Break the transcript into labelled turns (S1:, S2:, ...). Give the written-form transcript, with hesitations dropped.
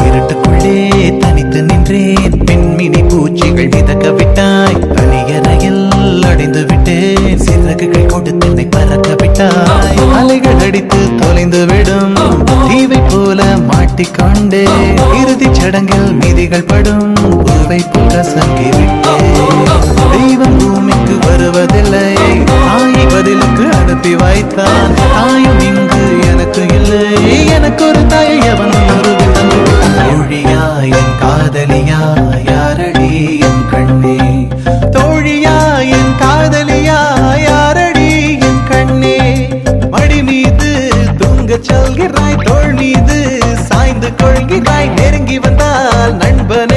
S1: இருட்டுக்குள்ளே தனித்து நின்றேன், பெண்மினி பூச்சிகள் மிதக்க விட்டாய், தனியறையில் அடைந்து விட்டேன், சிறகுகள் கொண்டு தென்னை பறக்க விட்டாய், அலைகள் அடித்து தொலைந்து விடும் தீவை போல மாட்டிக்கொண்டே, இறுதி சடங்கில் மீதிகள் படும் பூவை போல் கசங்கி விட்டேன். தெய்வம் பூமிக்கு வருவதில்லை, தாயை பதிலுக்கு அனுப்பி வைத்தான், தாயும் இங்கு எனக்கு இல்லை, எனக்கு ஒரு தாயை அவன் உருவில் தந்து விட்டான். தோழியா என் காதலியா யாரடி என் கண்ணே, தோழியா என் காதலியா யாரடி என் கண்ணே, மடி மீது தூங்கச் சொல்கிறாய், தோள் மீது சாய்ந்து கொள்கிறாய், நெருங்கி வந்தால் நண்பன்